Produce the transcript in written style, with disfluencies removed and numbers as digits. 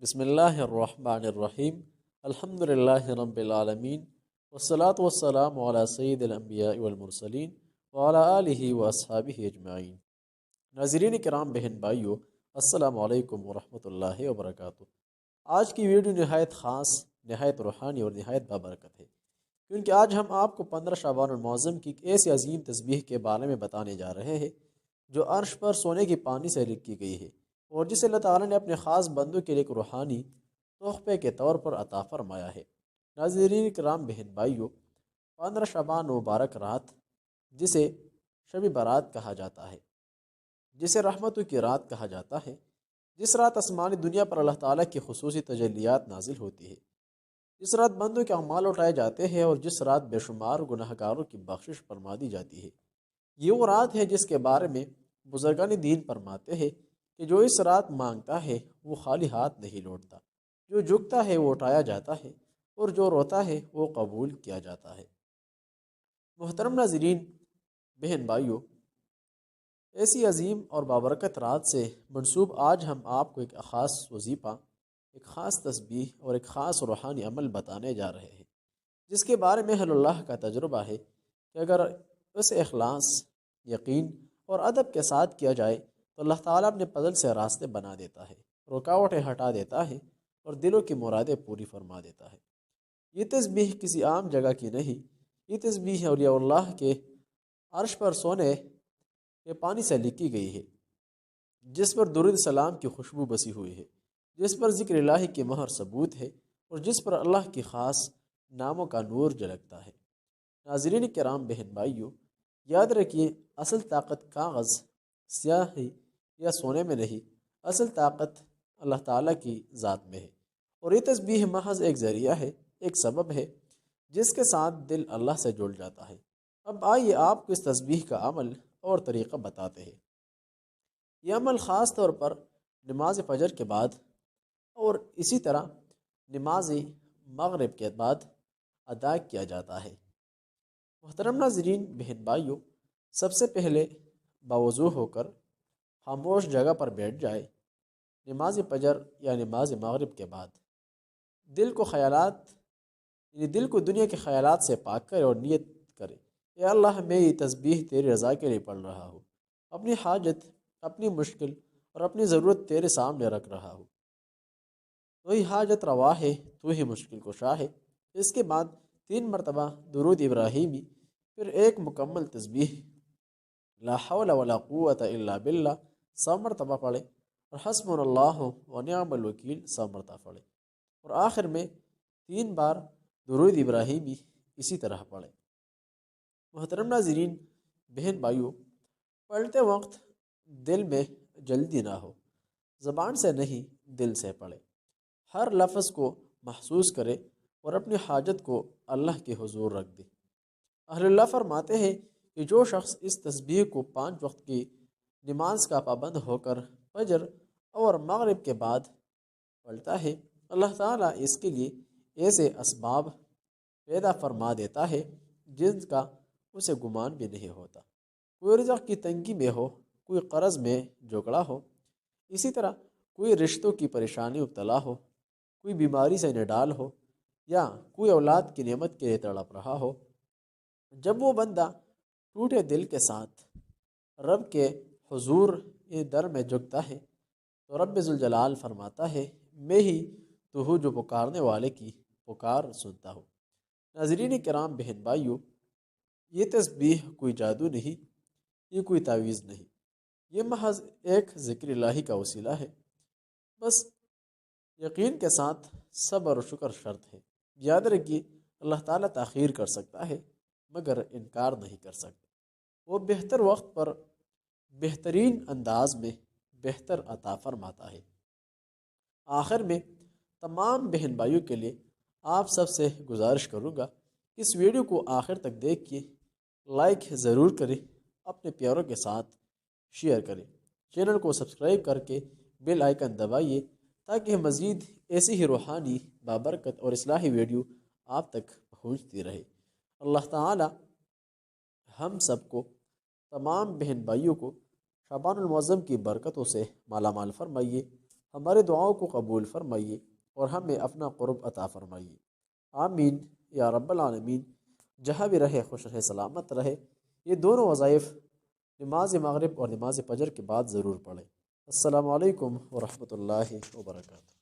بسم اللہ الرحمن الرحیم الحمد للہ رب العالمین والصلاة والسلام علی سید الانبیاء والمرسلین وعلی آلہ واصحابہ اجمعین۔ ناظرین کرام، بہن بھائیو، السلام علیکم ورحمۃ اللہ وبرکاتہ۔ آج کی ویڈیو نہایت خاص، نہایت روحانی اور نہایت بابرکت ہے، کیونکہ آج ہم آپ کو 15 شعبان المعظم کی ایک ایسی عظیم تسبیح کے بارے میں بتانے جا رہے ہیں جو عرش پر سونے کی پانی سے لکھی گئی ہے، اور جسے اللہ تعالیٰ نے اپنے خاص بندوں کے لیے ایک روحانی تحفے کے طور پر عطا فرمایا ہے۔ ناظرین کرام، بہن بھائیو، 15 شعبان مبارک رات، جسے شب برات کہا جاتا ہے، جسے رحمتوں کی رات کہا جاتا ہے، جس رات آسمانی دنیا پر اللہ تعالیٰ کی خصوصی تجلیات نازل ہوتی ہے، جس رات بندوں کے اعمال اٹھائے جاتے ہیں، اور جس رات بے شمار گناہ گاروں کی بخشش فرما دی جاتی ہے۔ یہ وہ رات ہے جس کے بارے میں بزرگان دین فرماتے ہیں کہ جو اس رات مانگتا ہے وہ خالی ہاتھ نہیں لوٹتا، جو جھکتا ہے وہ اٹھایا جاتا ہے، اور جو روتا ہے وہ قبول کیا جاتا ہے۔ محترم ناظرین، بہن بھائیو، ایسی عظیم اور بابرکت رات سے منسوب آج ہم آپ کو ایک خاص وظیفہ، ایک خاص تسبیح اور ایک خاص روحانی عمل بتانے جا رہے ہیں، جس کے بارے میں اہل اللہ کا تجربہ ہے کہ اگر اسے اخلاص، یقین اور ادب کے ساتھ کیا جائے تو اللہ تعالیٰ اپنے فضل سے راستے بنا دیتا ہے، رکاوٹیں ہٹا دیتا ہے، اور دلوں کی مرادیں پوری فرما دیتا ہے۔ یہ تسبیح کسی عام جگہ کی نہیں، یہ تسبیح اولیاء اللہ کے عرش پر سونے کے پانی سے لکھی گئی ہے، جس پر درود سلام کی خوشبو بسی ہوئی ہے، جس پر ذکر الہی کی مہر ثبوت ہے، اور جس پر اللہ کی خاص ناموں کا نور جھلکتا ہے۔ ناظرین کرام، بہن بھائیو، یاد رکھیے، اصل طاقت کاغذ، سیاہی یا سونے میں نہیں، اصل طاقت اللہ تعالیٰ کی ذات میں ہے، اور یہ تسبیح محض ایک ذریعہ ہے، ایک سبب ہے جس کے ساتھ دل اللہ سے جڑ جاتا ہے۔ اب آئیے آپ کو اس تسبیح کا عمل اور طریقہ بتاتے ہیں۔ یہ عمل خاص طور پر نماز فجر کے بعد اور اسی طرح نماز مغرب کے بعد ادا کیا جاتا ہے۔ محترم ناظرین، بہن بھائیو، سب سے پہلے باوضو ہو کر خاموش جگہ پر بیٹھ جائے۔ نماز فجر یا نماز مغرب کے بعد دل کو دنیا کے خیالات سے پاک کرے اور نیت کرے، اے اللہ، میں یہ تسبیح تیری رضا کے لیے پڑھ رہا ہوں، اپنی حاجت، اپنی مشکل اور اپنی ضرورت تیرے سامنے رکھ رہا ہوں۔ تو ہی حاجت روا ہے، تو ہی مشکل کشا ہے۔ اس کے بعد 3 مرتبہ درود ابراہیمی، پھر ایک مکمل تسبیح لا حول ولا قوت الا باللہ 100 مرتبہ پڑھے، اور حسبنا اللہ و نعم الوکیل 100 مرتبہ پڑھے، اور آخر میں 3 بار درود ابراہیمی اسی طرح پڑھے۔ محترم ناظرین، بہن بھائیو، پڑھتے وقت دل میں جلدی نہ ہو، زبان سے نہیں دل سے پڑھے، ہر لفظ کو محسوس کرے اور اپنی حاجت کو اللہ کے حضور رکھ دے۔ اہل اللہ فرماتے ہیں کہ جو شخص اس تسبیح کو 5 وقت کی نماز کا پابند ہو کر فجر اور مغرب کے بعد پڑھتا ہے، اللہ تعالیٰ اس کے لیے ایسے اسباب پیدا فرما دیتا ہے جن کا اسے گمان بھی نہیں ہوتا۔ کوئی رزق کی تنگی میں ہو، کوئی قرض میں جھگڑا ہو، اسی طرح کوئی رشتوں کی پریشانی مبتلا ہو، کوئی بیماری سے نڈال ہو، یا کوئی اولاد کی نعمت کے لیے تڑپ رہا ہو، جب وہ بندہ ٹوٹے دل کے ساتھ رب کے حضور در میں جھکتا ہے تو رب ذوالجلال فرماتا ہے، میں ہی تو ہوں جو پکارنے والے کی پکار سنتا ہوں۔ ناظرین کرام، بہن بھائیو، یہ تسبیح کوئی جادو نہیں، یہ کوئی تعویذ نہیں، یہ محض ایک ذکر الہی کا وسیلہ ہے۔ بس یقین کے ساتھ صبر و شکر شرط ہے۔ یاد رکھیے، اللہ تعالیٰ تاخیر کر سکتا ہے مگر انکار نہیں کر سکتا۔ وہ بہتر وقت پر بہترین انداز میں بہتر عطا فرماتا ہے۔ آخر میں تمام بہن بھائیوں کے لیے آپ سب سے گزارش کروں گا کہ اس ویڈیو کو آخر تک دیکھیے، لائک ضرور کریں، اپنے پیاروں کے ساتھ شیئر کریں، چینل کو سبسکرائب کر کے بیل آئیکن دبائیے تاکہ مزید ایسی ہی روحانی، بابرکت اور اصلاحی ویڈیو آپ تک پہنچتی رہے۔ اللہ تعالی ہم سب کو، تمام بہن بھائیوں کو شعبان المعظم کی برکتوں سے مالا مال فرمائیے۔ ہمارے دعاؤں کو قبول فرمائیے اور ہمیں اپنا قرب عطا فرمائیے، آمین یا رب العالمین۔ جہاں بھی رہے خوش رہے، سلامت رہے۔ یہ دونوں وظائف نماز مغرب اور نماز فجر کے بعد ضرور پڑھیں۔ السلام علیکم ورحمۃ اللہ وبرکاتہ۔